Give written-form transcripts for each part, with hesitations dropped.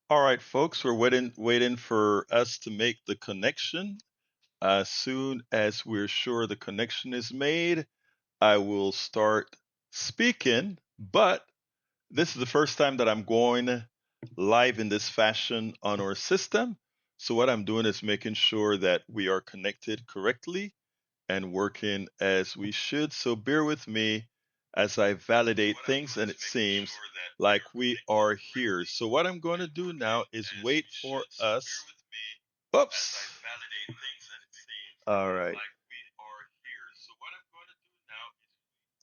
All right, folks, we're waiting for us to make the connection. As soon as we're sure the connection is made, I will start speaking. But this is the first time that I'm going live in this fashion on our system. So what I'm doing is making sure that we are connected correctly and working as we should. So bear with me as I validate things, and it seems like we are here. So what I'm going to do now is wait for us. Oops. All right.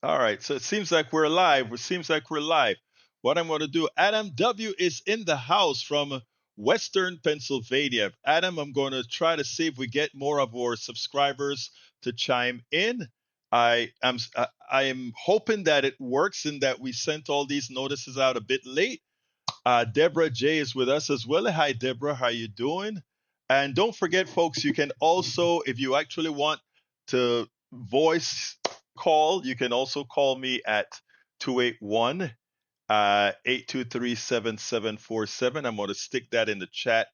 All right, so it seems like we're live. It seems like we're live. What I'm going to do, Adam W. is in the house from Western Pennsylvania. Adam, I'm going to try to see if we get more of our subscribers to chime in. I am hoping that it works and that we sent all these notices out a bit late. Deborah J is with us as well. Hi, Deborah. How you doing? And don't forget, folks, you can also, if you actually want to voice call, you can also call me at 281 823 7747. I'm going to stick that in the chat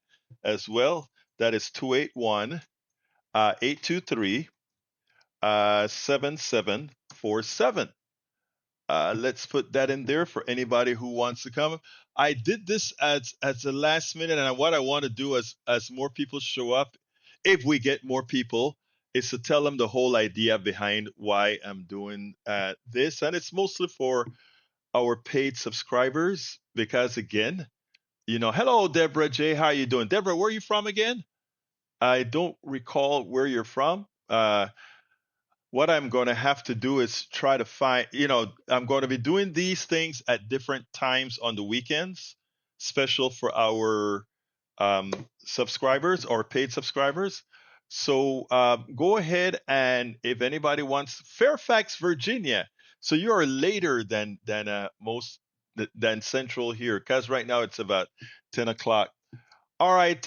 as well. That is 281 823 7747. Let's put that in there for anybody who wants to come. I did this as a last minute, and what I want to do as more people show up, if we get more people, is to tell them the whole idea behind why I'm doing this, and it's mostly for our paid subscribers because again, hello Deborah J, how are you doing? Deborah, where are you from again? I don't recall where you're from. What I'm going to have to do is try to find, I'm going to be doing these things at different times on the weekends, special for our subscribers or paid subscribers. So go ahead and if anybody wants Fairfax, Virginia. So you are later than most than Central here, because right now it's about 10 o'clock. All right,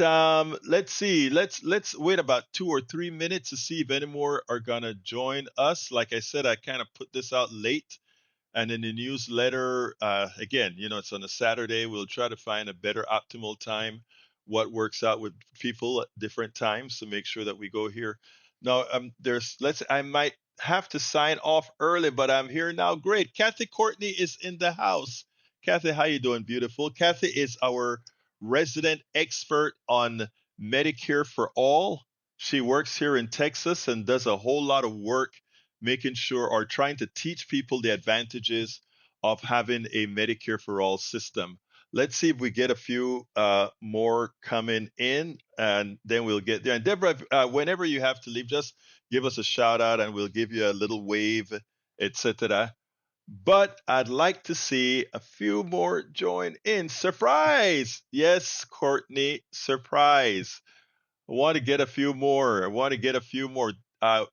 let's see. Let's wait about 2 or 3 minutes to see if any more are gonna join us. Like I said, I kind of put this out late, and in the newsletter, again, it's on a Saturday. We'll try to find a better optimal time, what works out with people at different times to make sure that we go here. Now, I might have to sign off early, but I'm here now. Great. Kathy Courtney is in the house. Kathy, how you doing? Beautiful. Kathy is our resident expert on Medicare for all. She works here in Texas and does a whole lot of work making sure or trying to teach people the advantages of having a Medicare for all system. Let's see if we get a few more coming in, and then we'll get there. And Deborah, whenever you have to leave, just give us a shout out, and we'll give you a little wave, etc. But I'd like to see a few more join in. Surprise! Yes, Courtney, surprise. I want to get a few more. I want to get a few more. I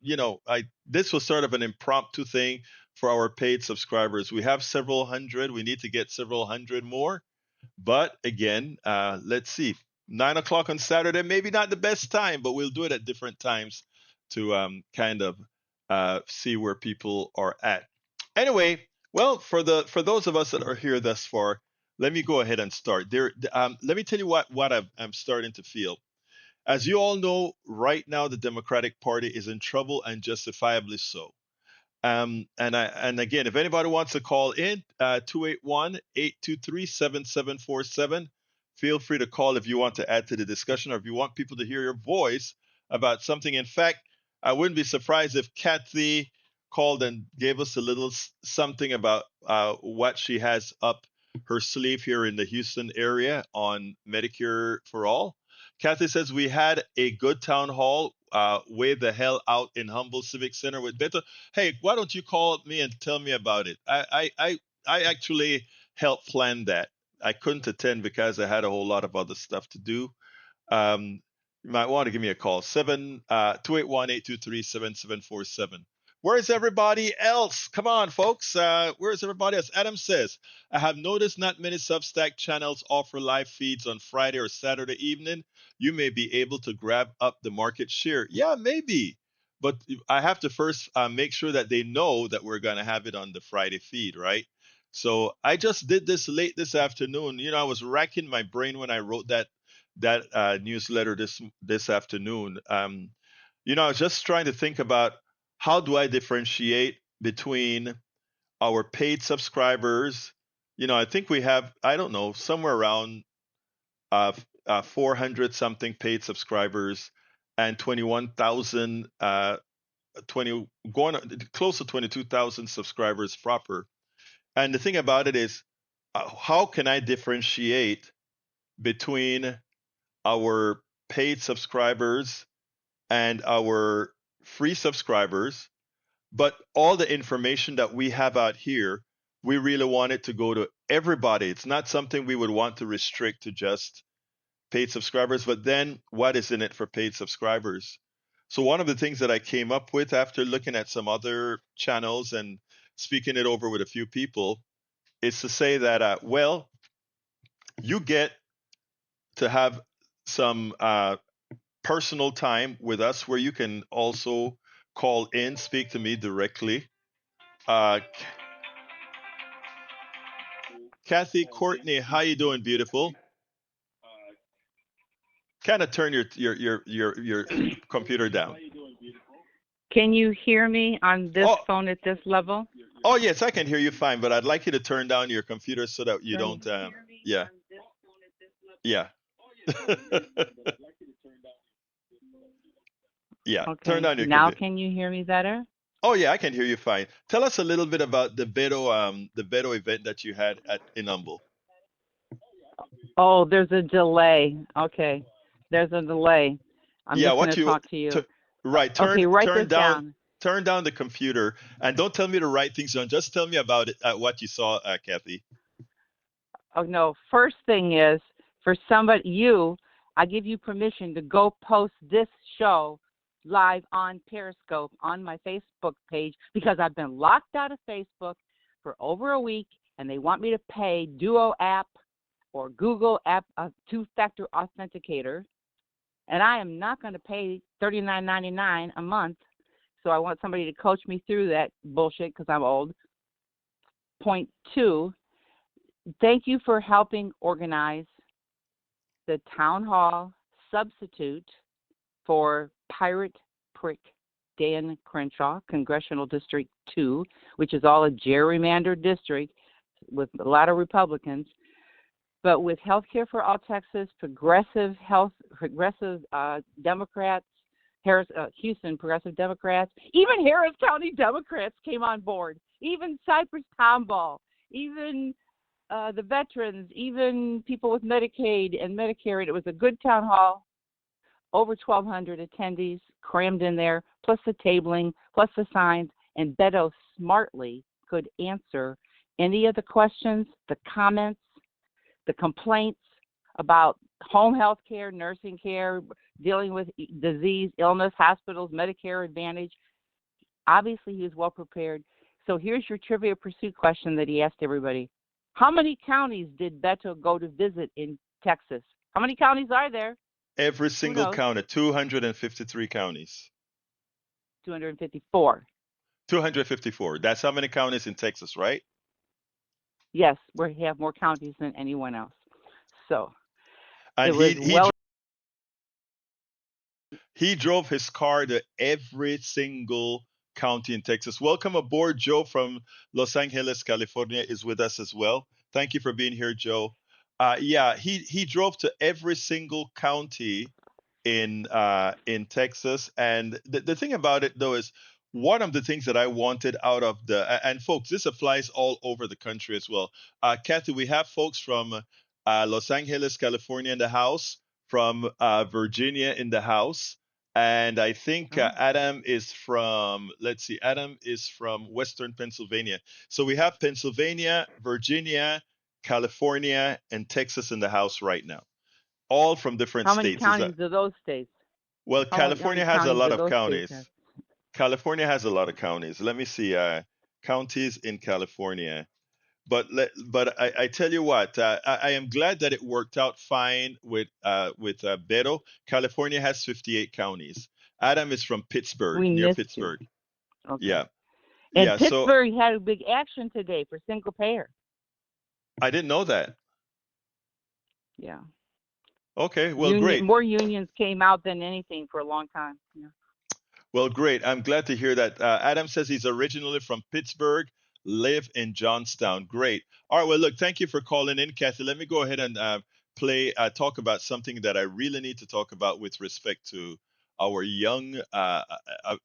this was sort of an impromptu thing for our paid subscribers. We have several hundred. We need to get several hundred more. But again, let's see. 9 o'clock on Saturday, maybe not the best time, but we'll do it at different times to kind of see where people are at. Anyway, well, for those of us that are here thus far, let me go ahead and start. Let me tell you what I'm starting to feel. As you all know, right now the Democratic Party is in trouble and justifiably so. And again, if anybody wants to call in, 281-823-7747, feel free to call if you want to add to the discussion or if you want people to hear your voice about something. In fact, I wouldn't be surprised if Kathy called and gave us a little something about what she has up her sleeve here in the Houston area on Medicare for All. Kathy says we had a good town hall way the hell out in Humble Civic Center with Beto. Hey, why don't you call me and tell me about it? I actually helped plan that. I couldn't attend because I had a whole lot of other stuff to do. You might want to give me a call. 281-823-7747. Where's everybody else? Come on, folks. Where's everybody else? Adam says, I have noticed not many Substack channels offer live feeds on Friday or Saturday evening. You may be able to grab up the market share. Yeah, maybe. But I have to first make sure that they know that we're going to have it on the Friday feed, right? So I just did this late this afternoon. I was racking my brain when I wrote that newsletter this afternoon. I was just trying to think about how do I differentiate between our paid subscribers. I think we have, I don't know, somewhere around 400 something paid subscribers and 21,000, 20, going close to 22,000 subscribers proper. And the thing about it is, how can I differentiate between our paid subscribers and our free subscribers? But all the information that we have out here, we really want it to go to everybody. It's not something we would want to restrict to just paid subscribers, but then what is in it for paid subscribers? So one of the things that I came up with after looking at some other channels and speaking it over with a few people is to say that, well, you get to have some personal time with us where you can also call in, speak to me directly. Uh, Kathy Courtney, how you doing, beautiful? Kind of turn your computer down. Can you hear me on this Oh, phone at this level? oh yes, I can hear you fine, but I'd like you to turn down your computer so that you don't. Yeah, yeah, yeah. Turn Okay. down your Now computer. can you hear me better? Oh yeah, I can hear you fine. Tell us a little bit about the Beto event that you had at in Humble. Oh, there's a delay. Okay. There's a delay. I'm Yeah, just what going to you talk to t you. right, Okay, write turn this down down. turn down the computer and don't tell me to write things down. Just tell me about it, what you saw, Kathy. Oh, no. First thing is for I give you permission to go post this show live on Periscope on my Facebook page because I've been locked out of Facebook for over a week and they want me to pay Duo app or Google app two-factor authenticator, and I am not going to pay $39.99 a month. So I want somebody to coach me through that bullshit because I'm old. Point two, thank you for helping organize the town hall substitute for Pirate Prick Dan Crenshaw, Congressional District 2, which is all a gerrymandered district with a lot of Republicans. But with Healthcare for All Texas, progressive Democrats, Houston progressive Democrats, even Harris County Democrats came on board. Even Cypress Tomball, even the veterans, even people with Medicaid and Medicare. It was a good town hall. Over 1,200 attendees crammed in there, plus the tabling, plus the signs. And Beto smartly could answer any of the questions, the comments, the complaints about home health care, nursing care, dealing with disease, illness, hospitals, Medicare Advantage. Obviously, he was well prepared. So here's your Trivia Pursuit question that he asked everybody. How many counties did Beto go to visit in Texas? How many counties are there? Every Who single knows? county, 253 counties. 254. 254. That's how many counties in Texas, right? Yes, we have more counties than anyone else. So it And was well. he drove his car to every single county in Texas. Welcome aboard, Joe from Los Angeles, California, is with us as well. Thank you for being here, Joe. Yeah, he drove to every single county in Texas. And the thing about it though is one of the things that I wanted out of and folks, this applies all over the country as well. Kathy, we have folks from Los Angeles, California in the house, from Virginia in the house. And I think Oh, Adam is from, let's see, Adam is from Western Pennsylvania. So we have Pennsylvania, Virginia, California, and Texas in the house right now, all from different how many states. Is that counties do those states? well, How many California has a counties lot do of those states have? counties. California has a lot of counties. Let me see, counties in California. But I tell you what, I am glad that it worked out fine with Beto. California has 58 counties. Adam is from Pittsburgh, We near missed you. Pittsburgh. Okay. Yeah, And yeah. So Pittsburgh had a big action today for single payer. I didn't know that. Yeah. Okay, well, Union great. more unions came out than anything for a long time. Yeah. Well, great. I'm glad to hear that. Adam says he's originally from Pittsburgh, live in Johnstown. Great. All right. Well, look, thank you for calling in, Kathy. Let me go ahead and talk about something that I really need to talk about with respect to our a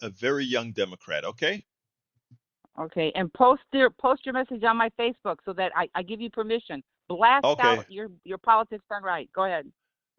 very young Democrat. Okay. Okay. And post your message on my Facebook so that I give you permission. Blast Okay. out your politics done right. Go ahead.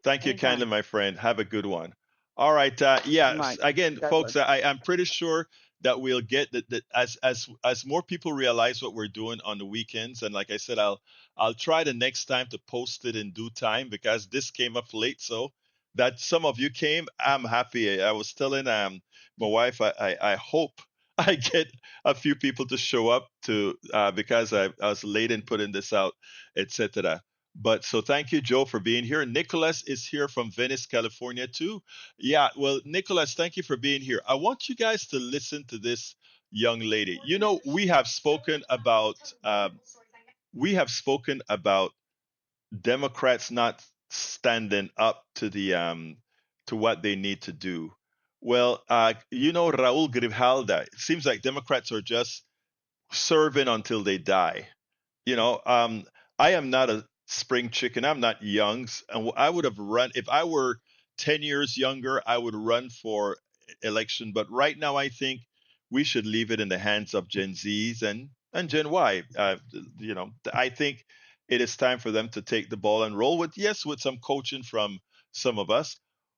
Thank you kindly, Anytime. my friend. Have a good one. All right. Much. Again, God bless. folks, I'm pretty sure that we'll get that as more people realize what we're doing on the weekends. And like I said, I'll try the next time to post it in due time because this came up late. So that some of you came, I'm happy. I was telling my wife I hope I get a few people to show up to because I was late in putting this out, etc. But so thank you, Joe, for being here. Nicholas is here from Venice, California, too. Yeah, well, Nicholas, thank you for being here. I want you guys to listen to this young lady. You know, we have spoken about Democrats not standing up to the to what they need to do. Well, you know, Raul Grijalda. It seems like Democrats are just serving until they die. You know, I am not a spring chicken. I'm not young, and I would have run if I were 10 years younger. I would run for election, but right now I think we should leave it in the hands of Gen Zs and Gen Y. I think it is time for them to take the ball and roll with with some coaching from some of us.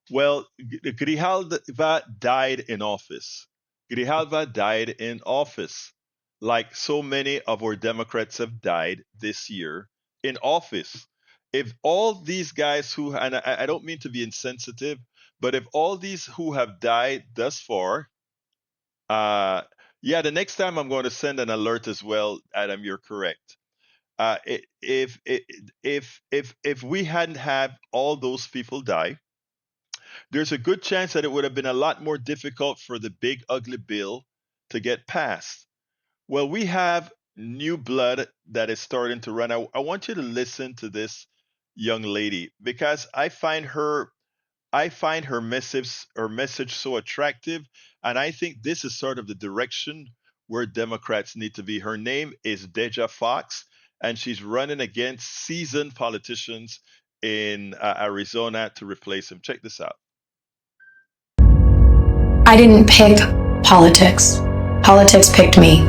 Well, Grijalva died in office. Grijalva died in office like so many of our Democrats have died this year in office. If all these guys and I don't mean to be insensitive, but if all these who have died thus far, uh, yeah, the next time I'm going to send an alert as well, Adam, you're correct. If we hadn't had all those people die, there's a good chance that it would have been a lot more difficult for the big ugly bill to get passed. Well, we have new blood that is starting to run. I want you to listen to this young lady because I find her message so attractive, and I think this is sort of the direction where Democrats need to be. Her name is Deja Fox, and she's running against seasoned politicians in Arizona to replace him. Check this out. I didn't pick politics. Politics picked me.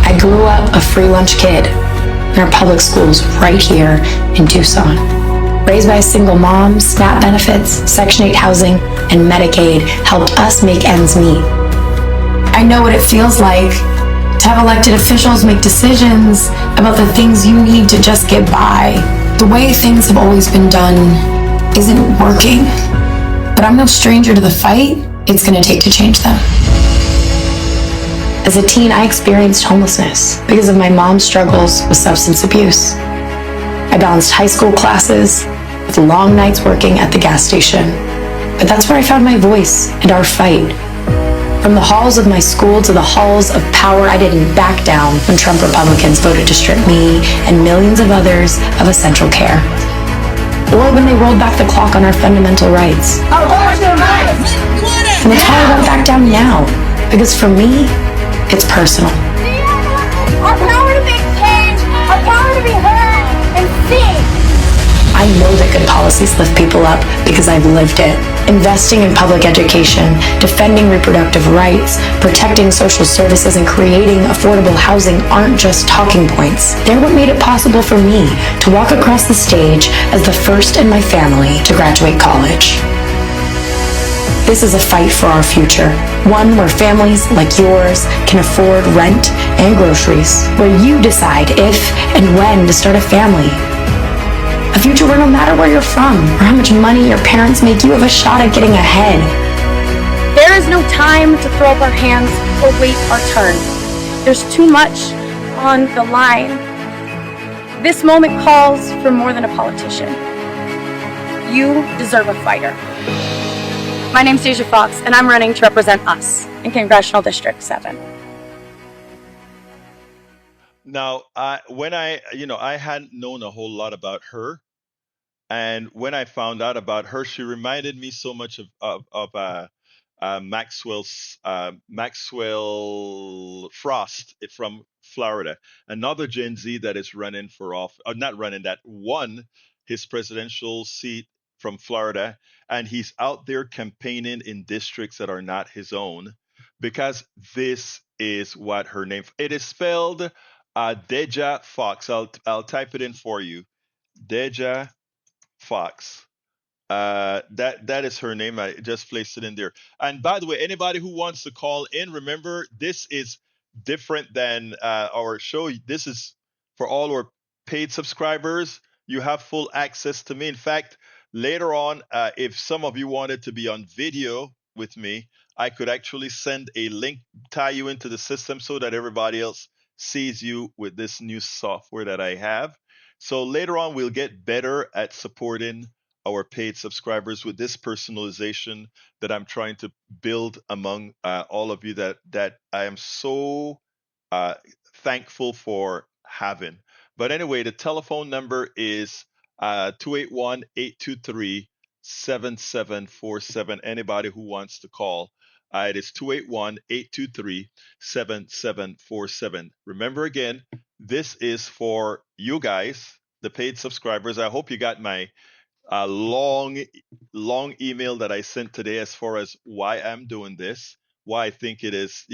I grew up a free lunch kid in our public schools right here in Tucson. Raised by a single mom, SNAP benefits, Section 8 housing, and Medicaid helped us make ends meet. I know what it feels like to have elected officials make decisions about the things you need to just get by. The way things have always been done isn't working, but I'm no stranger to the fight it's going to take to change them. As a teen, I experienced homelessness because of my mom's struggles with substance abuse. I balanced high school classes with long nights working at the gas station. But that's where I found my voice and our fight. From the halls of my school to the halls of power, I didn't back down when Trump Republicans voted to strip me and millions of others of essential care. Or when they rolled back the clock on our fundamental rights. And that's why I won't back down now. Because for me, it's personal. Our power to make change, our power to be heard and seen. I know that good policies lift people up because I've lived it. Investing in public education, defending reproductive rights, protecting social services, and creating affordable housing aren't just talking points. They're what made it possible for me to walk across the stage as the first in my family to graduate college. This is a fight for our future, one where families like yours can afford rent and groceries, where you decide if and when to start a family. A future where no matter where you're from or how much money your parents make, you have a shot at getting ahead. There is no time to throw up our hands or wait our turn. There's too much on the line. This moment calls for more than a politician. You deserve a fighter. My name's Deja Fox, and I'm running to represent us in Congressional District 7. Now, I hadn't known a whole lot about her, and when I found out about her, she reminded me so much of Maxwell Frost from Florida, another Gen Z that is running for off, or not running, that won his presidential seat from Florida, and he's out there campaigning in districts that are not his own, because this is what her name. It is spelled Deja Fox. I'll type it in for you. Deja Fox. That is her name. I just placed it in there. And by the way, anybody who wants to call in, remember this is different than our show. This is for all our paid subscribers. You have full access to me. In fact, later on, if some of you wanted to be on video with me, I could actually send a link, tie you into the system so that everybody else sees you with this new software that I have. So later on, we'll get better at supporting our paid subscribers with this personalization that I'm trying to build among all of you that I am so uh, thankful for having. But anyway, the telephone number is 281 Anybody who wants to call, it is 281-823-7747. Remember again, this is for you guys, the paid subscribers. I hope you got my long email that I sent today as far as why I'm doing this, why I think it is,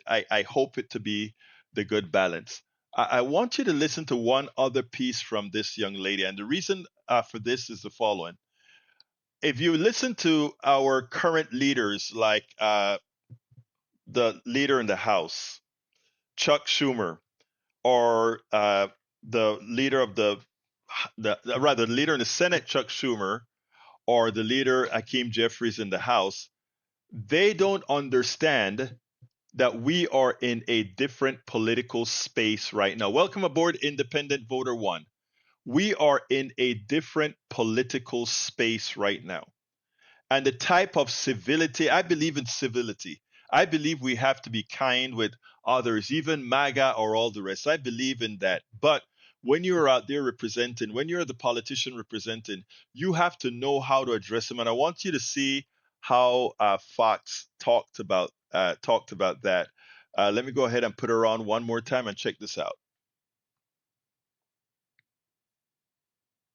I hope it to be the good balance. I want you to listen to one other piece from this young lady. And the reason for this is the following. If you listen to our current leaders, like the leader in the House, Chuck Schumer, or the leader of the leader in the Senate, Chuck Schumer, or the leader Hakeem Jeffries in the House, they don't understand that we are in a different political space right now. Welcome aboard, Independent Voter One. We are in a different political space right now. And the type of civility, I believe in civility. I believe we have to be kind with others, even MAGA or all the rest. I believe in that. But when you're out there representing, when you're the politician representing, you have to know how to address them. And I want you to see how Fox talked about that. Let me go ahead and put her on one more time and check this out.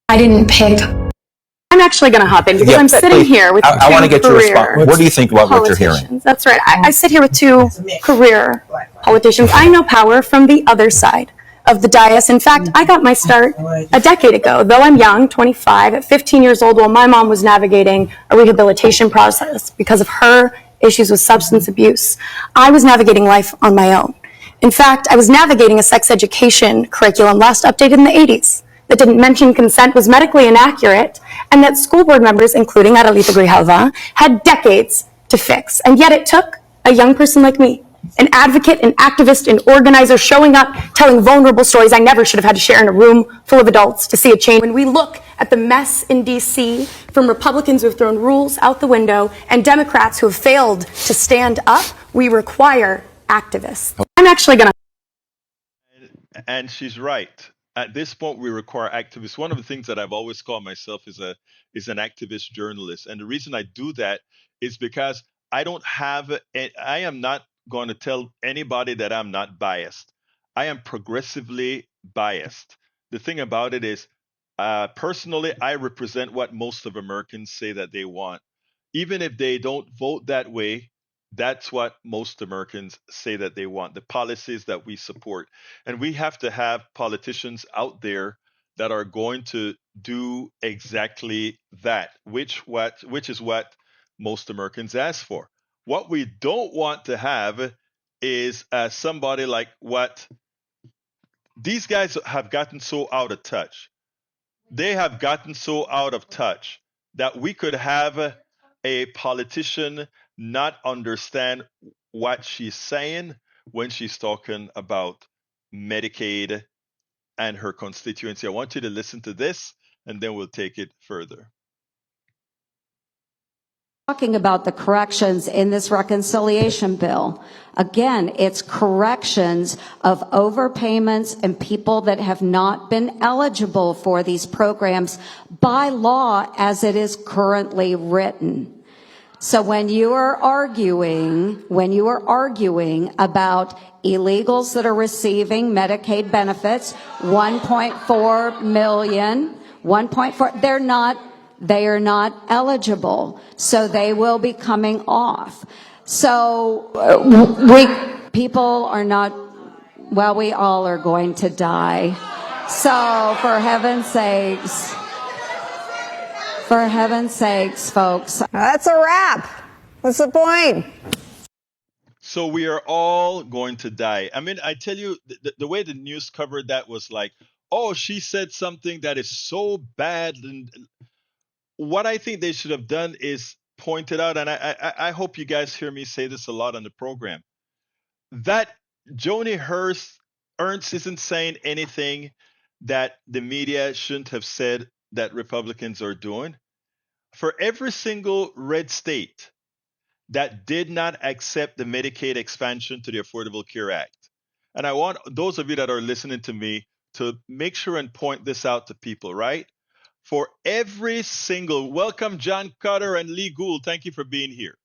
I didn't pick. I'm actually going to hop in because I'm sitting please. here with I want to get your response. career What do you think about what you're hearing? politicians. That's right. I sit here with two career politicians. I know power from the other side of the dais. In fact, I got my start a decade ago. Though I'm young, 25, at 15 years old, while my mom was navigating a rehabilitation process because of her issues with substance abuse, I was navigating life on my own. In fact, I was navigating a sex education curriculum last updated in the 80s that didn't mention consent, was medically inaccurate, and that school board members, including Adelita Grijalva, had decades to fix. And yet it took a young person like me, an advocate, an activist, an organizer, showing up, telling vulnerable stories I never should have had to share in a room full of adults to see a change. When we look at the mess in D.C. from Republicans who have thrown rules out the window and Democrats who have failed to stand up, we require activists. I'm actually going to... And she's right. At this point, we require activists. One of the things that I've always called myself is an activist journalist, and the reason I do that is because I am not going to tell anybody that I'm not biased. I am progressively biased. The thing about it is, personally, I represent what most of Americans say that they want, even if they don't vote that way. That's what most Americans say that they want, the policies that we support. And we have to have politicians out there that are going to do exactly that, which is what most Americans ask for. What we don't want to have is somebody like what these guys have gotten so out of touch. They have gotten so out of touch that we could have a politician not understand what she's saying when she's talking about Medicaid and her constituency. I want you to listen to this and then we'll take it further. talking about the corrections in this reconciliation bill. Again, it's corrections of overpayments and people that have not been eligible for these programs by law as it is currently written. So when you are arguing about illegals that are receiving Medicaid benefits, 1.4 million, 1.4, they are not eligible. So they will be coming off. So people are not, well, we all are going to die. So for heaven's sakes, folks. That's a wrap. What's the point? So we are all going to die. I mean, I tell you, the way the news covered that was like, oh, she said something that is so bad. And what I think they should have done is pointed out, and I hope you guys hear me say this a lot on the program, that Joni Ernst isn't saying anything that the media shouldn't have said that Republicans are doing. For every single red state that did not accept the Medicaid expansion to the Affordable Care Act, and I want those of you that are listening to me to make sure and point this out to people, right? For every single, welcome John Cutter and Lee Gould, thank you for being here.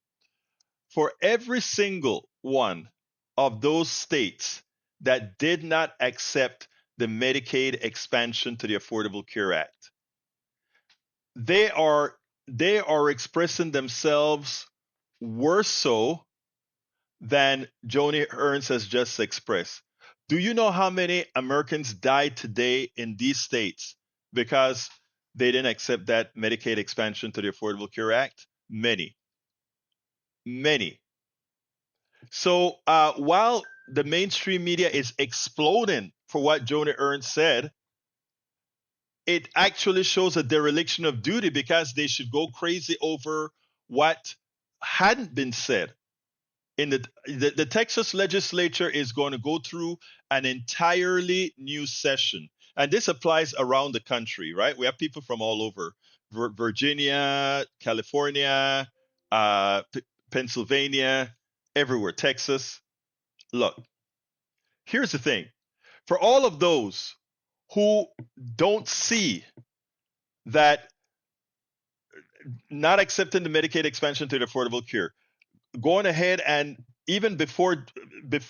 For every single one of those states that did not accept the Medicaid expansion to the Affordable Care Act, they are expressing themselves worse so than Joni Ernst has just expressed. Do you know how many Americans died today in these states because they didn't accept that Medicaid expansion to the Affordable Care Act? Many, many. So while the mainstream media is exploding for what Joni Ernst said, it actually shows a dereliction of duty because they should go crazy over what hadn't been said. In the Texas legislature is going to go through an entirely new session, and this applies around the country, right? We have people from all over, Virginia, California, Pennsylvania, everywhere, Texas. Look, here's the thing: for all of those who don't see that not accepting the Medicaid expansion to the Affordable Care, going ahead and even before the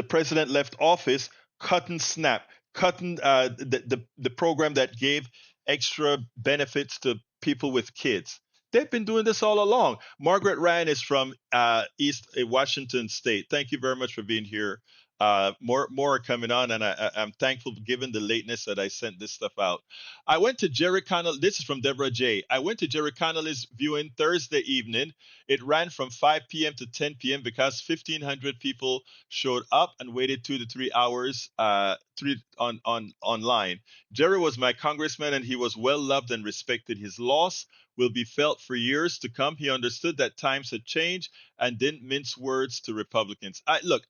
president left office, cutting SNAP, cutting the program that gave extra benefits to people with kids. They've been doing this all along. Margaret Ryan is from East Washington State. Thank you very much for being here. More are coming on, and I'm thankful given the lateness that I sent this stuff out. I went to Jerry Connolly. This is from Deborah J. I went to Jerry Connolly's viewing Thursday evening. It ran from 5 p.m. to 10 p.m. because 1,500 people showed up and waited 2 to 3 hours online. Jerry was my congressman, and he was well loved and respected. His loss will be felt for years to come. He understood that times had changed and didn't mince words to Republicans. I like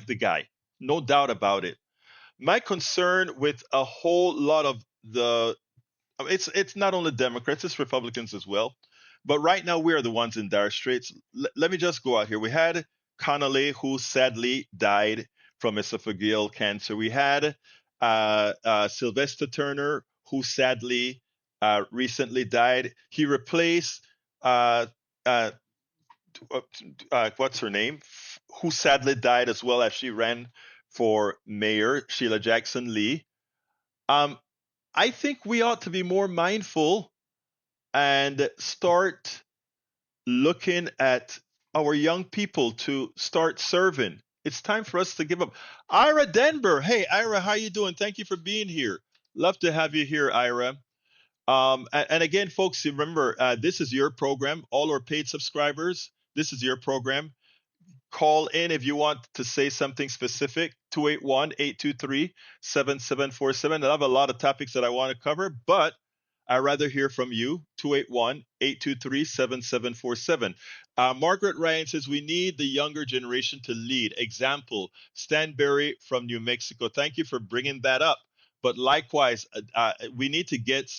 the guy, no doubt about it. My concern with a whole lot of it's not only Democrats, it's Republicans as well. But right now we are the ones in dire straits. Let me just go out here. We had Connolly, who sadly died from esophageal cancer. We had Sylvester Turner, who sadly recently died. He replaced uh, uh, what's her name, who sadly died as well as she ran for mayor, Sheila Jackson Lee. Um, I think we ought to be more mindful and start looking at our young people to start serving. It's time for us to give up. Ira Denver, hey Ira, how you doing? Thank you for being here. Love to have you here, Ira. And again, folks, remember, this is your program. All our paid subscribers, this is your program. Call in if you want to say something specific, 281-823-7747. I have a lot of topics that I want to cover, but I'd rather hear from you, 281-823-7747. Margaret Ryan says, we need the younger generation to lead. Example, Stanberry from New Mexico. Thank you for bringing that up. But likewise, we need to get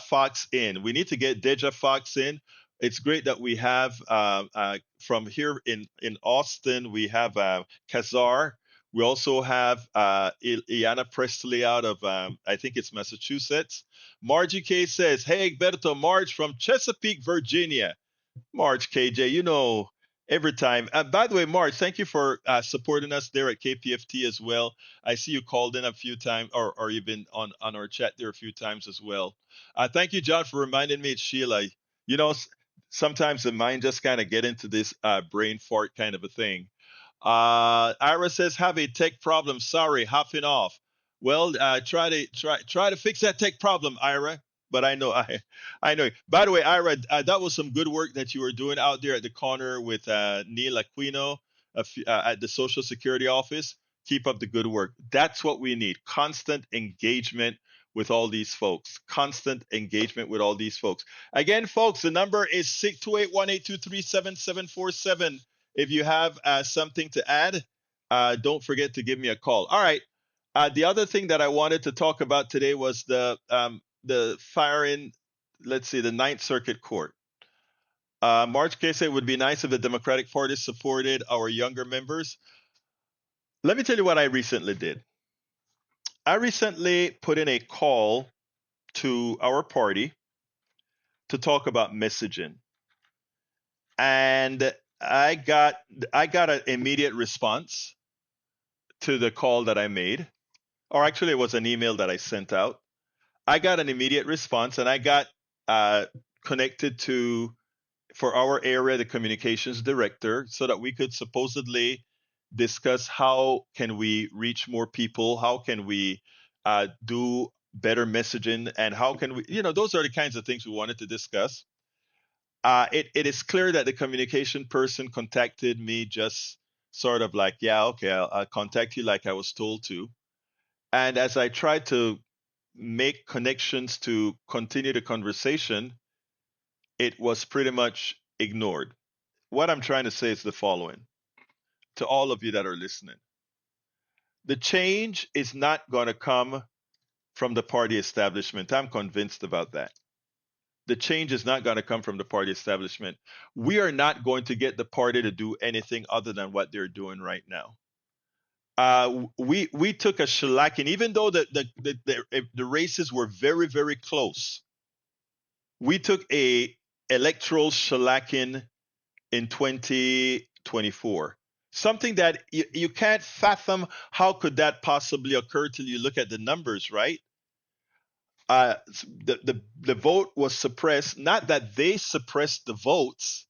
Fox in. We need to get Deja Fox in. It's great that we have from here in Austin. We have Kazar. We also have Iana Presley out of I think it's Massachusetts. Margie K says, "Hey, Egberto, Marge from Chesapeake, Virginia." Marge KJ, every time. By the way, Marge, thank you for supporting us there at KPFT as well. I see you called in a few times, or you've been on our chat there a few times as well. Thank you, John, for reminding me. It's Sheila. Sometimes the mind just kind of get into this brain fart kind of a thing. Ira says, "Have a tech problem. Sorry, hopping off." Well, try to fix that tech problem, Ira. But I know. By the way, Ira, that was some good work that you were doing out there at the corner with Neil Aquino at the Social Security office. Keep up the good work. That's what we need. Constant engagement with all these folks. Constant engagement with all these folks. Again, folks, the number is 628-182-37747. If you have something to add, don't forget to give me a call. All right. The other thing that I wanted to talk about today was the firing, let's see, the Ninth Circuit Court. March case, it would be nice if the Democratic Party supported our younger members. Let me tell you what I recently did. I recently put in a call to our party to talk about messaging. And I got an immediate response to the call that I made. Or actually, it was an email that I sent out. I got an immediate response, and I got connected to, for our area, the communications director, so that we could supposedly discuss how can we reach more people, how can we do better messaging, and how can we, those are the kinds of things we wanted to discuss. It is clear that the communication person contacted me just sort of like, yeah, okay, I'll contact you like I was told to. And as I tried to make connections to continue the conversation, it was pretty much ignored. What I'm trying to say is the following to all of you that are listening. The change is not going to come from the party establishment. I'm convinced about that. The change is not going to come from the party establishment. We are not going to get the party to do anything other than what they're doing right now. We took a shellacking, even though the races were very, very close. We took a electoral shellacking in 2024. Something that you can't fathom. How could that possibly occur till you look at the numbers, right? The vote was suppressed. Not that they suppressed the votes,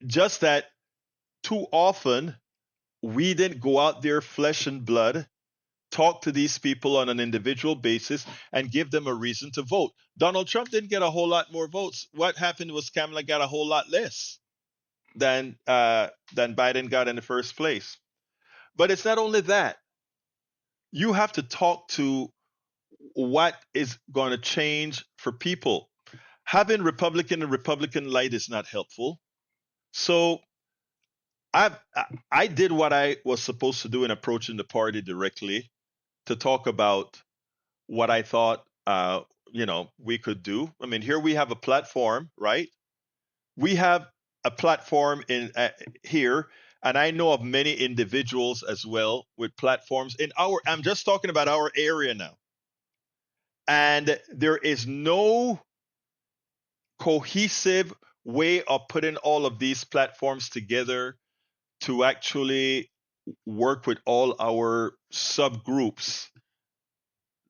just that too often we didn't go out there flesh and blood, talk to these people on an individual basis, and give them a reason to vote. Donald Trump didn't get a whole lot more votes. What happened was Kamala got a whole lot less than Biden got in the first place. But it's not only that. You have to talk to what is going to change for people. Having Republican and Republican light is not helpful. So I did what I was supposed to do in approaching the party directly to talk about what I thought we could do. I mean, here we have a platform, right? We have a platform in here, and I know of many individuals as well with platforms in I'm just talking about our area now. And there is no cohesive way of putting all of these platforms together to actually work with all our subgroups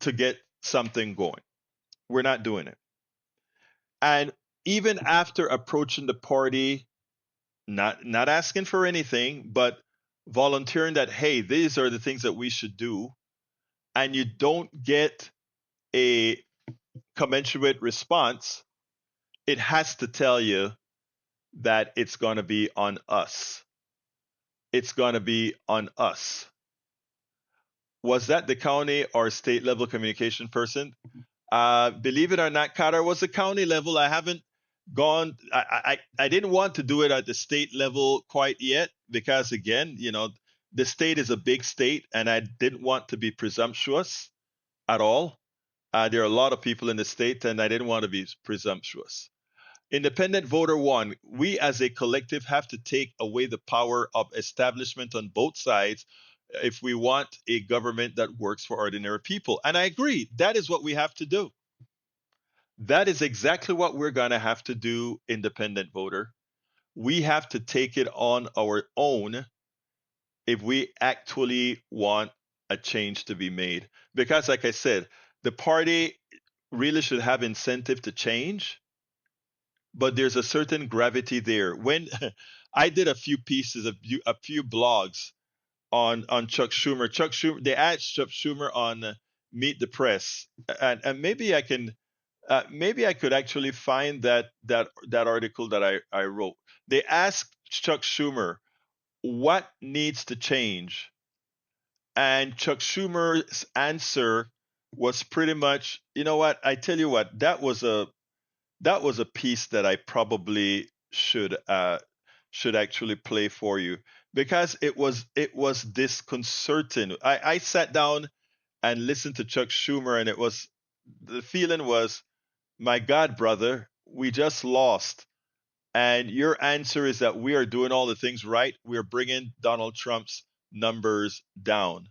to get something going. We're not doing it. And even after approaching the party, not asking for anything, but volunteering that, hey, these are the things that we should do, and you don't get a commensurate response, it has to tell you that it's going to be on us. It's going to be on us. Was that the county or state level communication person? Believe it or not, Carter, was the county level. I haven't gone. I didn't want to do it at the state level quite yet because, again, the state is a big state, and I didn't want to be presumptuous at all. There are a lot of people in the state, and I didn't want to be presumptuous. Independent voter one, we as a collective have to take away the power of establishment on both sides if we want a government that works for ordinary people. And I agree, that is what we have to do. That is exactly what we're going to have to do, independent voter. We have to take it on our own if we actually want a change to be made. Because, like I said, the party really should have incentive to change, but there's a certain gravity there. When I did a few pieces, a few blogs on Chuck Schumer. Chuck Schumer, they asked Chuck Schumer on Meet the Press, and maybe I could actually find that article that I wrote. They asked Chuck Schumer what needs to change, and Chuck Schumer's answer was pretty much, you know what? I tell you what, that was a piece that I probably should actually play for you because it was disconcerting. I sat down and listened to Chuck Schumer, and the feeling was, my God, brother, we just lost. And your answer is that we are doing all the things right. We're bringing Donald Trump's numbers down.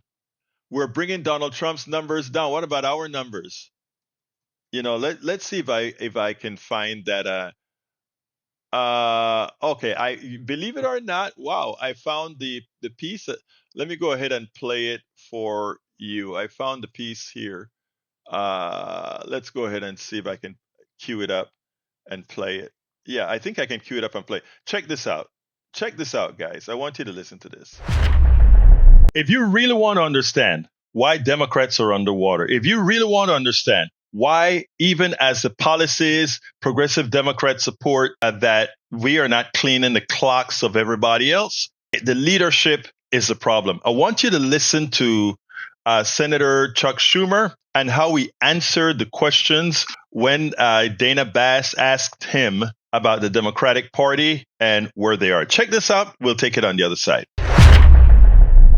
We're bringing Donald Trump's numbers down. What about our numbers? Let's see if I can find that. Okay. I believe it or not. Wow, I found the piece. Let me go ahead and play it for you. I found the piece here. Let's go ahead and see if I can cue it up and play it. Yeah, I think I can cue it up and play. Check this out. Check this out, guys. I want you to listen to this. If you really want to understand why Democrats are underwater, if you really want to understand why, even as the policies progressive Democrats support, that we are not cleaning the clocks of everybody else, the leadership is the problem. I want you to listen to Senator Chuck Schumer and how he answered the questions when Dana Bass asked him about the Democratic Party and where they are. Check this out. We'll take it on the other side.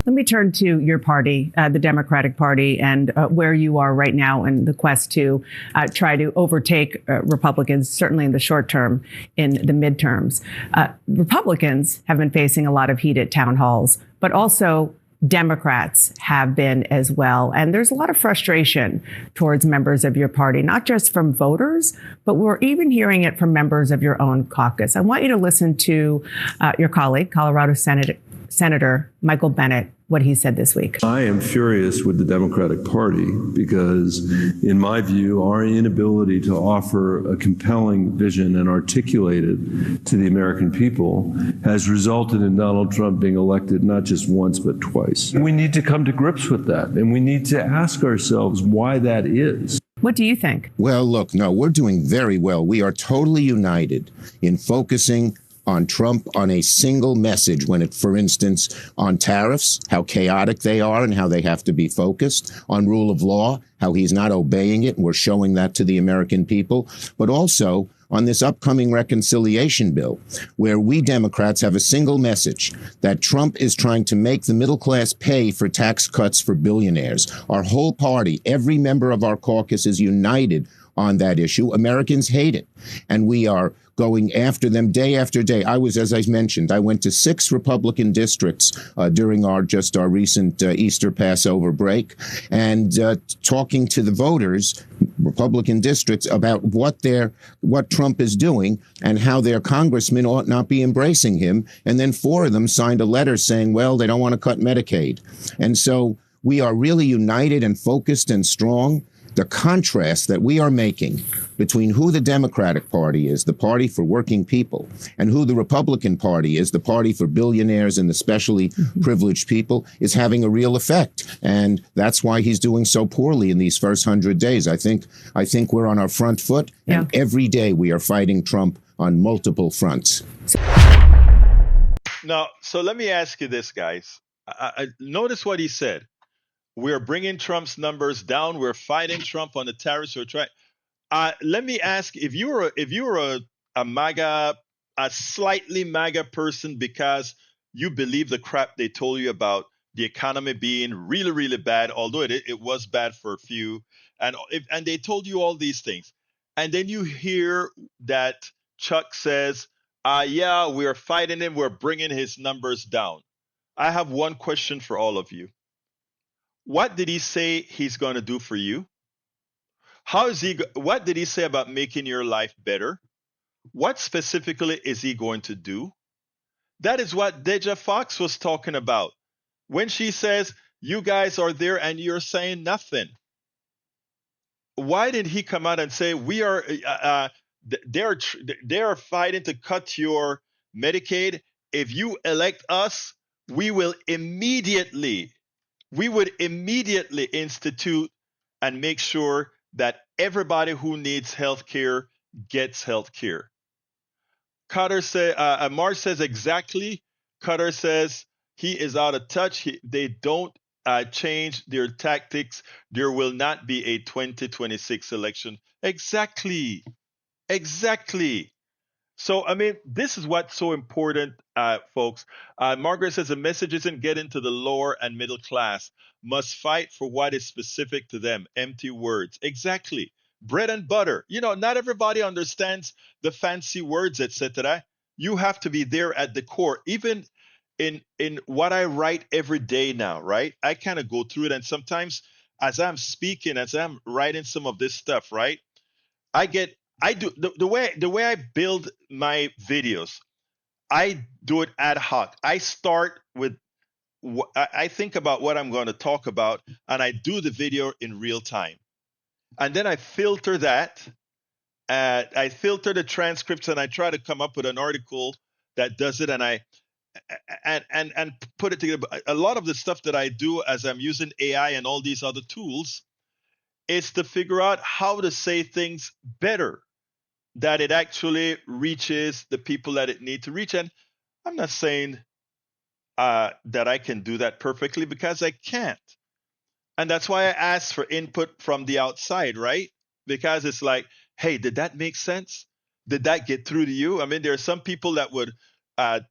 Let me turn to your party, the Democratic Party, and where you are right now in the quest to try to overtake Republicans, certainly in the short term, in the midterms. Republicans have been facing a lot of heat at town halls, but also Democrats have been as well. And there's a lot of frustration towards members of your party, not just from voters, but we're even hearing it from members of your own caucus. I want you to listen to your colleague, Colorado Senator Michael Bennet, what he said this week. I am furious with the Democratic Party because, in my view, our inability to offer a compelling vision and articulate it to the American people has resulted in Donald Trump being elected not just once, but twice. We need to come to grips with that, and we need to ask ourselves why that is. What do you think? Well, look, no, we're doing very well. We are totally united in focusing on Trump on a single message when it, for instance, on tariffs, how chaotic they are and how they have to be focused, on rule of law, how he's not obeying it, and we're showing that to the American people, but also on this upcoming reconciliation bill, where we Democrats have a single message that Trump is trying to make the middle class pay for tax cuts for billionaires. Our whole party, every member of our caucus is united on that issue. Americans hate it, and we are going after them day after day. As I mentioned, I went to 6 Republican districts during our recent Easter Passover break, and talking to the voters, Republican districts, about what Trump is doing and how their congressmen ought not be embracing him. And then 4 of them signed a letter saying, well, they don't want to cut Medicaid. And so we are really united and focused and strong. The contrast that we are making between who the Democratic Party is, the party for working people, and who the Republican Party is, the party for billionaires and especially privileged people, is having a real effect. And that's why he's doing so poorly in these first 100 days. I think we're on our front foot, and every day we are fighting Trump on multiple fronts. Now, so let me ask you this, guys. Notice what he said. We're bringing Trump's numbers down. We're fighting Trump on the tariffs. Let me ask, if you were a MAGA, a slightly MAGA person because you believe the crap they told you about the economy being really, really bad, although it was bad for a few, and they told you all these things, and then you hear that Chuck says, yeah, we're fighting him, we're bringing his numbers down. I have one question for all of you. What did he say he's going to do for you? What did he say about making your life better? What specifically is he going to do? That is what Deja Fox was talking about when she says, you guys are there and you're saying nothing. Why did he come out and say they're fighting to cut your Medicaid? If you elect us, we would immediately institute and make sure that everybody who needs health care gets health care. Mark says exactly. Cutter says he is out of touch. They don't change their tactics. There will not be a 2026 election. Exactly. So, I mean, this is what's so important, folks. Margaret says the message isn't getting to the lower and middle class. Must fight for what is specific to them. Empty words. Exactly. Bread and butter. Not everybody understands the fancy words, etc. You have to be there at the core. Even in what I write every day now, right? I kind of go through it, and sometimes as I'm speaking, as I'm writing some of this stuff, right? I do the way I build my videos. I do it ad hoc. I start with I think about what I'm going to talk about, and I do the video in real time, and then I filter that. I filter the transcripts, and I try to come up with an article that does it, and I and put it together. A lot of the stuff that I do as I'm using AI and all these other tools is to figure out how to say things better, that it actually reaches the people that it needs to reach. And I'm not saying that I can do that perfectly, because I can't. And that's why I ask for input from the outside, right? Because it's like, hey, did that make sense? Did that get through to you? I mean, there are some people that would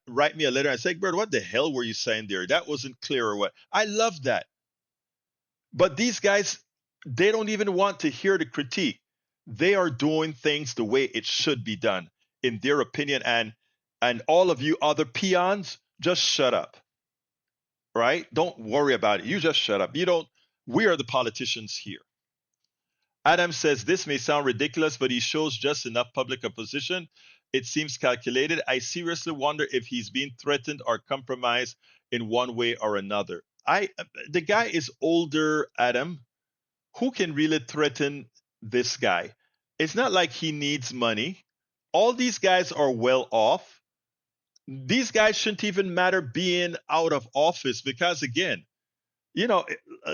write me a letter and say, Bert, what the hell were you saying there? That wasn't clear, or what? I love that. But these guys, they don't even want to hear the critique. They are doing things the way it should be done, in their opinion. And all of you other peons, just shut up. Right? Don't worry about it. You just shut up. We are the politicians here. Adam says this may sound ridiculous, but he shows just enough public opposition. It seems calculated. I seriously wonder if he's being threatened or compromised in one way or another. The guy is older, Adam. Who can really threaten this guy? It's not like he needs money. All these guys are well off. These guys shouldn't even matter being out of office, because, again,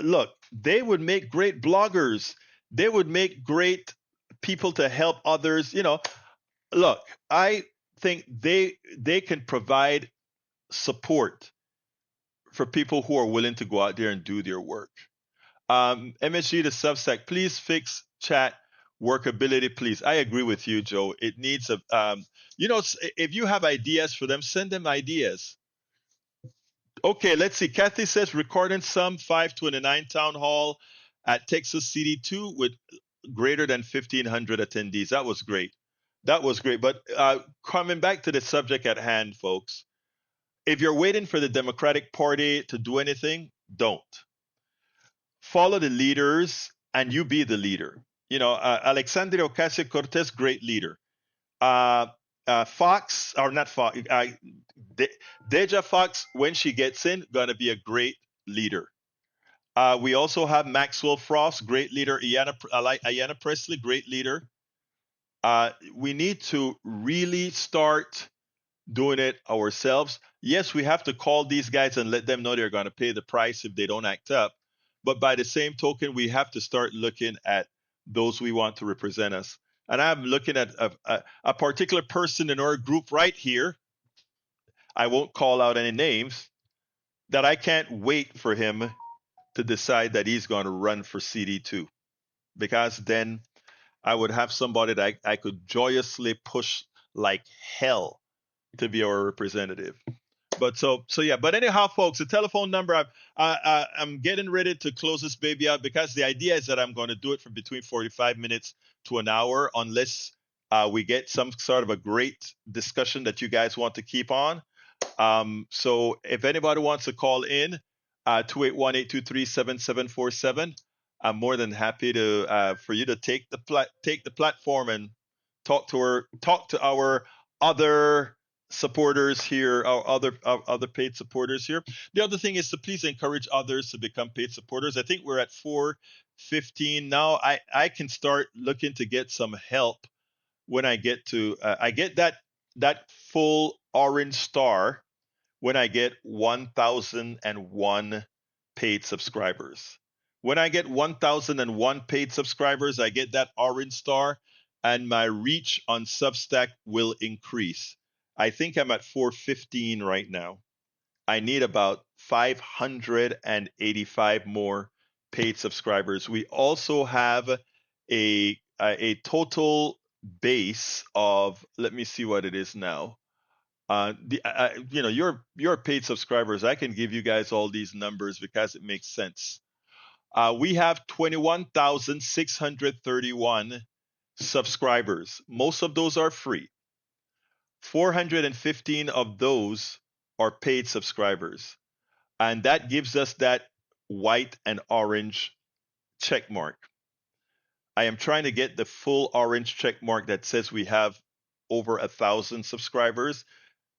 look, they would make great bloggers. They would make great people to help others. Look, I think they can provide support for people who are willing to go out there and do their work. MSG, the Substack, please fix chat workability, please. I agree with you, Joe. It needs if you have ideas for them, send them ideas. Okay, let's see. Kathy says recording some 529 town hall at Texas CD2 with greater than 1,500 attendees. That was great. But coming back to the subject at hand, folks, if you're waiting for the Democratic Party to do anything, don't. Follow the leaders, and you be the leader. Alexandria Ocasio-Cortez, great leader. Fox, or not Fox, Deja Fox, when she gets in, gonna be a great leader. We also have Maxwell Frost, great leader. Ayanna Presley, great leader. We need to really start doing it ourselves. Yes, we have to call these guys and let them know they're going to pay the price if they don't act up. But by the same token, we have to start looking at those we want to represent us. And I'm looking at a particular person in our group right here. I won't call out any names, that I can't wait for him to decide that he's going to run for CD2, because then I would have somebody that I could joyously push like hell to be our representative. So yeah. But anyhow, folks, the telephone number. I'm getting ready to close this baby out because the idea is that I'm going to do it for between 45 minutes to an hour, unless we get some sort of a great discussion that you guys want to keep on. So if anybody wants to call in, 281-823-7747, I'm more than happy to for you to take the platform and talk to our other supporters here, our other paid supporters here. The other thing is to please encourage others to become paid supporters. I think we're at 415 now. I can start looking to get some help when I get to I get that full orange star when I get 1001 paid subscribers. When I get 1001 paid subscribers, I get that orange star and my reach on Substack will increase. I think I'm at 415 right now. I need about 585 more paid subscribers. We also have a total base of, let me see what it is now. Your paid subscribers. I can give you guys all these numbers because it makes sense. We have 21,631 subscribers. Most of those are free. 415 of those are paid subscribers. And that gives us that white and orange check mark. I am trying to get the full orange check mark that says we have over 1,000 subscribers.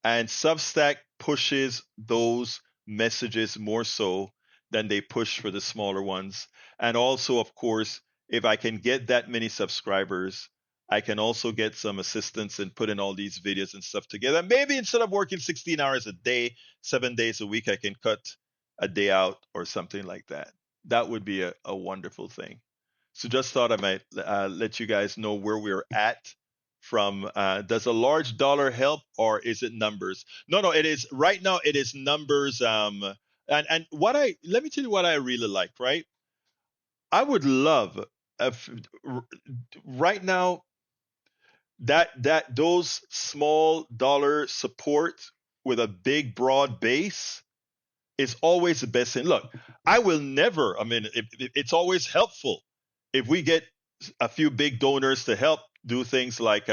And Substack pushes those messages more so than they push for the smaller ones. And also, of course, if I can get that many subscribers, I can also get some assistance in putting all these videos and stuff together. Maybe instead of working 16 hours a day, 7 days a week, I can cut a day out or something like that. That would be a wonderful thing. So just thought I might let you guys know where we're at from. Does a large dollar help or is it numbers? No, it is right now. It is numbers. And let me tell you what I really like. Right, I would love if right now that those small dollar support with a big broad base is always the best thing. Look, I will never. I mean, it's always helpful if we get a few big donors to help do things like.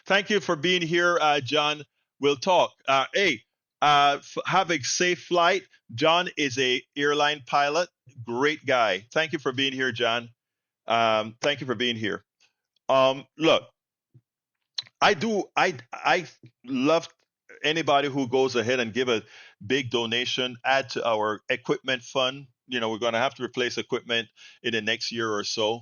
Thank you for being here, John. We'll talk. Hey, have a safe flight. John is a airline pilot. Great guy. Thank you for being here, John. Thank you for being here. Look, I love anybody who goes ahead and give a big donation, add to our equipment fund. We're going to have to replace equipment in the next year or so.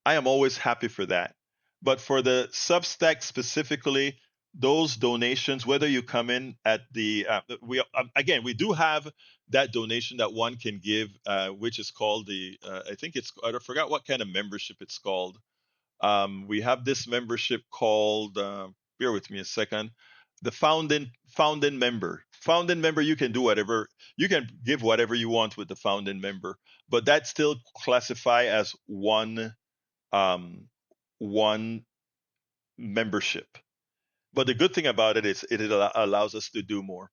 I am always happy for that. But for the Substack specifically, those donations, whether you come in at the we do have that donation that one can give, which is called the I forgot what kind of membership it's called. We have this membership called, bear with me a second, the founding member. Founding member, you can do whatever, you can give whatever you want with the founding member, but that still classify as one membership. But the good thing about it is it allows us to do more.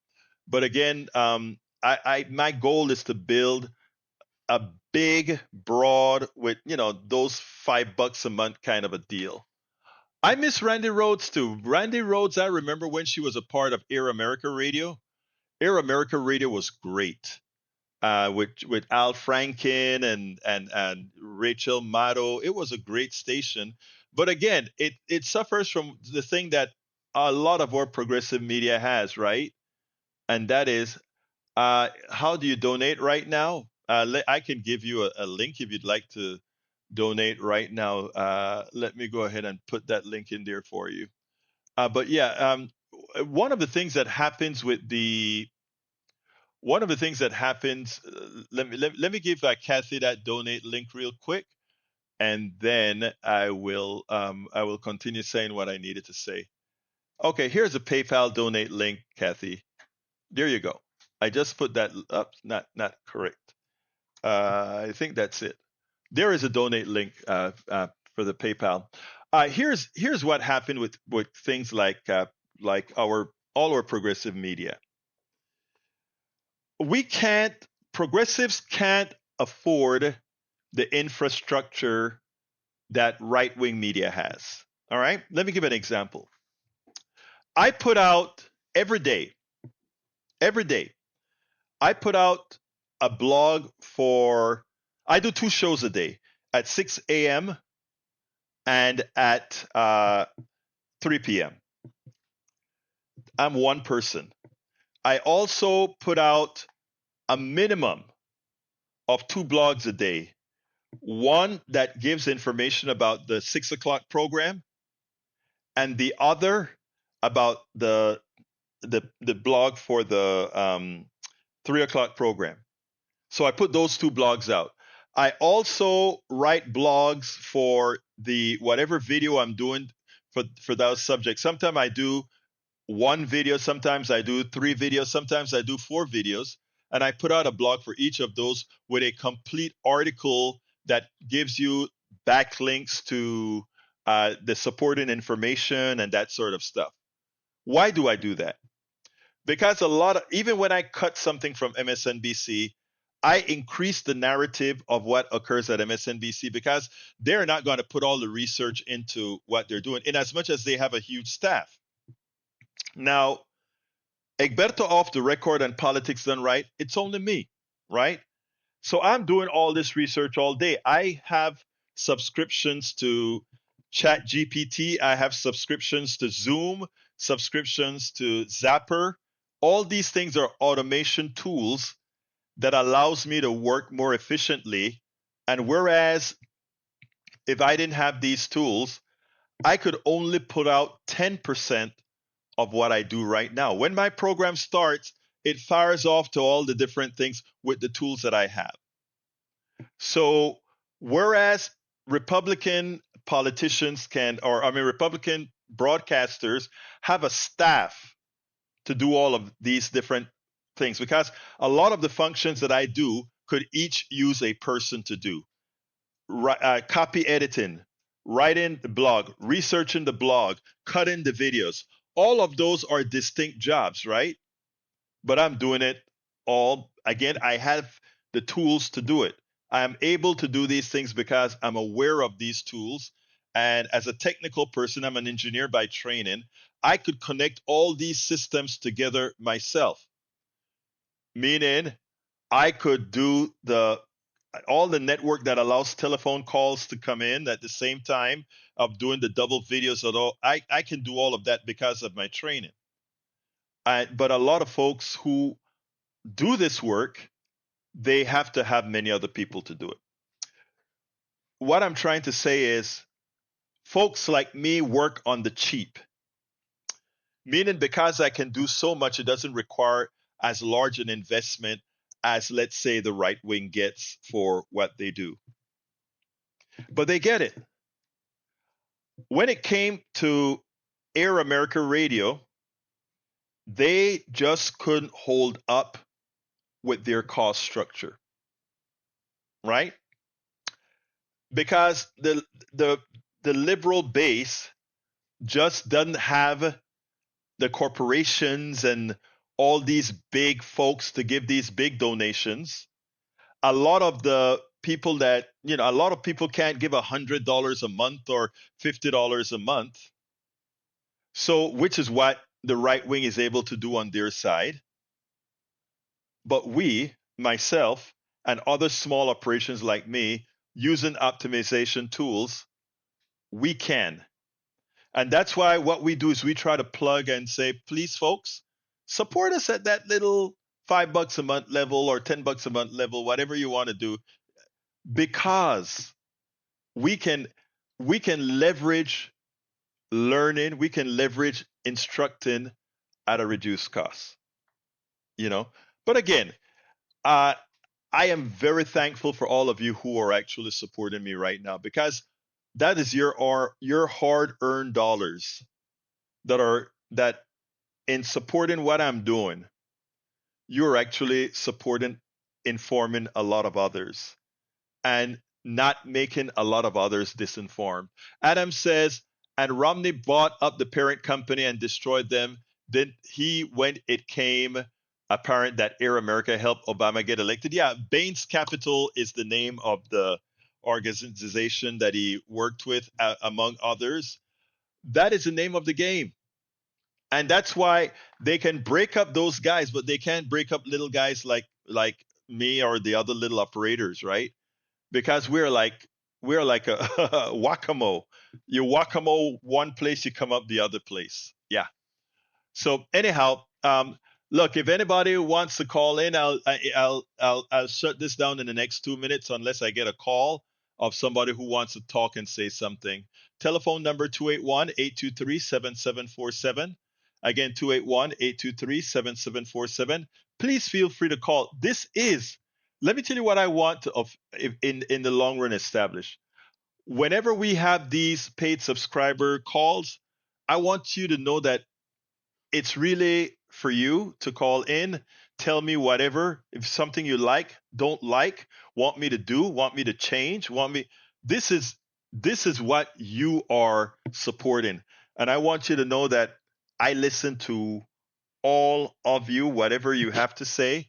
But again, my goal is to build a big, broad with those $5 a month kind of a deal. I miss Randy Rhodes too. Randy Rhodes, I remember when she was a part of Air America Radio. Air America Radio was great. With Al Franken and Rachel Maddow. It was a great station. But again, it suffers from the thing that a lot of our progressive media has, right? And that is, how do you donate right now? I can give you a link if you'd like to donate right now. Let me go ahead and put that link in there for you. But yeah, one of the things that happens with the one of the things that happens. Let me give Kathy that donate link real quick, and then I will continue saying what I needed to say. Okay, here's a PayPal donate link, Kathy. There you go. I just put that up. Not correct. I think that's it. There is a donate link for the PayPal. Here's what happened with things like all our progressive media. Progressives can't afford the infrastructure that right-wing media has. All right? Let me give an example. I put out every day, I put out a blog I do 2 shows a day at 6 a.m. and at 3 p.m. I'm one person. I also put out a minimum of 2 blogs a day. One that gives information about the 6 o'clock program, and the other about the blog for the 3 o'clock program. So I put those 2 blogs out. I also write blogs for the whatever video I'm doing for those subjects. Sometimes I do 1 video, sometimes I do 3 videos, sometimes I do 4 videos, and I put out a blog for each of those with a complete article that gives you backlinks to the supporting information and that sort of stuff. Why do I do that? Because even when I cut something from MSNBC, I increase the narrative of what occurs at MSNBC because they're not going to put all the research into what they're doing, in as much as they have a huge staff. Now, Egberto off the record and politics done right, it's only me, right? So I'm doing all this research all day. I have subscriptions to ChatGPT. I have subscriptions to Zoom, subscriptions to Zapper. All these things are automation tools that allows me to work more efficiently. And whereas if I didn't have these tools, I could only put out 10% of what I do right now. When my program starts, it fires off to all the different things with the tools that I have. So whereas Republican politicians Republican broadcasters have a staff to do all of these different things, because a lot of the functions that I do could each use a person to do. Copy editing, writing the blog, researching the blog, cutting the videos. All of those are distinct jobs, right? But I'm doing it all. Again, I have the tools to do it. I'm able to do these things because I'm aware of these tools. And as a technical person, I'm an engineer by training. I could connect all these systems together myself, meaning I could do all the network that allows telephone calls to come in at the same time of doing the double videos at all. I can do all of that because of my training. But a lot of folks who do this work, they have to have many other people to do it. What I'm trying to say is folks like me work on the cheap, meaning because I can do so much, it doesn't require as large an investment as, let's say, the right wing gets for what they do. But they get it. When it came to Air America Radio, they just couldn't hold up with their cost structure, right? Because the liberal base just doesn't have the corporations and all these big folks to give these big donations. A lot of the people a lot of people can't give $100 a month or $50 a month. So, which is what the right wing is able to do on their side. But myself, and other small operations like me, using optimization tools, we can. And that's why what we do is we try to plug and say, please, folks, support us at that little $5 a month level or $10 a month level, whatever you want to do, because we can leverage learning, we can leverage instructing at a reduced cost. But again, I am very thankful for all of you who are actually supporting me right now, because that is your hard-earned dollars that in supporting what I'm doing, you're actually informing a lot of others and not making a lot of others disinformed. Adam says, and Romney bought up the parent company and destroyed them. Then when it came apparent that Air America helped Obama get elected. Yeah, Bain's Capital is the name of the organization that he worked with, among others. That is the name of the game. And that's why they can break up those guys, but they can't break up little guys like me or the other little operators, right? Because we're like a whack-a-mole. You whack-a-mole one place, you come up the other place. Yeah. So anyhow, look, if anybody wants to call in, I'll shut this down in the next 2 minutes unless I get a call of somebody who wants to talk and say something. Telephone number 281-823-7747. Again, 281-823-7747. Please feel free to call. Let me tell you what I want in the long run establish. Whenever we have these paid subscriber calls, I want you to know that it's really for you to call in, tell me whatever, if something you like, don't like, want me to do, want me to change, this is what you are supporting. And I want you to know that I listen to all of you, whatever you have to say.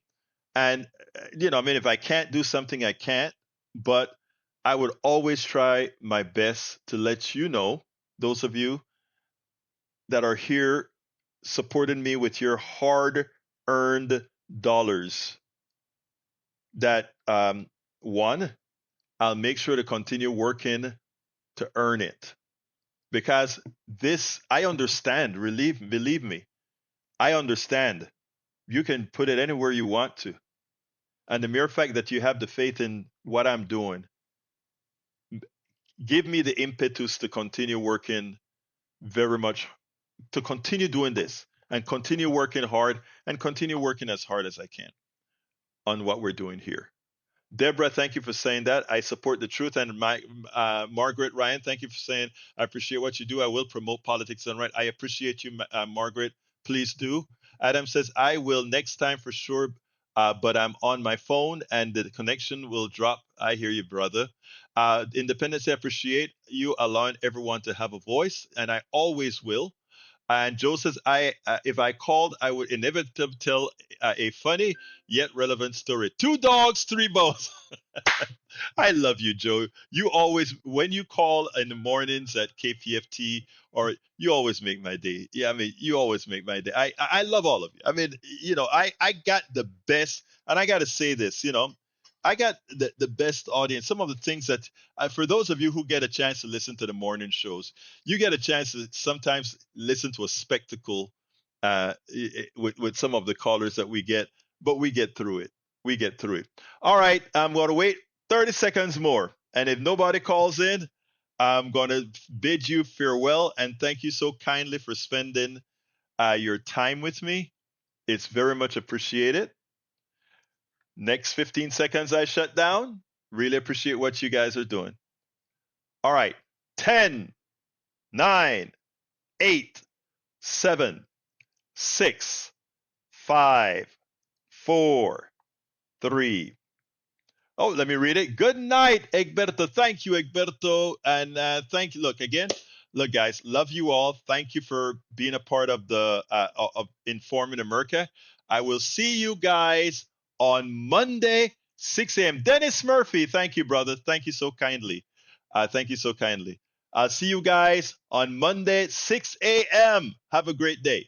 And if I can't do something, I can't, but I would always try my best to let you know, those of you that are here supporting me with your hard-earned dollars, that one, I'll make sure to continue working to earn it. Because I understand, believe me, I understand. You can put it anywhere you want to. And the mere fact that you have the faith in what I'm doing, give me the impetus to continue working very much, to continue doing this and continue working hard and continue working as hard as I can on what we're doing here. Deborah, thank you for saying that. I support the truth. And Margaret Ryan, thank you for saying, I appreciate what you do. I will promote politics done right. I appreciate you, Margaret. Please do. Adam says, I will next time for sure, but I'm on my phone and the connection will drop. I hear you, brother. Independence, I appreciate you allowing everyone to have a voice, and I always will. And Joe says, if I called, I would inevitably tell a funny yet relevant story. 2 dogs, 3 bones. I love you, Joe. You always, when you call in the mornings at KPFT, or you always make my day. Yeah, I mean, you always make my day. I love all of you. I mean, I got the best, and I got to say this, I got the best audience. Some of the things that, for those of you who get a chance to listen to the morning shows, you get a chance to sometimes listen to a spectacle with some of the callers that we get, but we get through it. We get through it. All right, I'm going to wait 30 seconds more. And if nobody calls in, I'm going to bid you farewell and thank you so kindly for spending your time with me. It's very much appreciated. Next 15 seconds I shut down. Really appreciate what you guys are doing. All right. 10, 9, 8, 7, 6, 5, 4, 3. Oh, let me read it. Good night, Egberto. Thank you, Egberto. And thank you. Look, guys, love you all. Thank you for being a part of of Informing America. I will see you guys on Monday, 6 a.m. Dennis Murphy, thank you, brother. Thank you so kindly. Thank you so kindly. I'll see you guys on Monday, 6 a.m. Have a great day.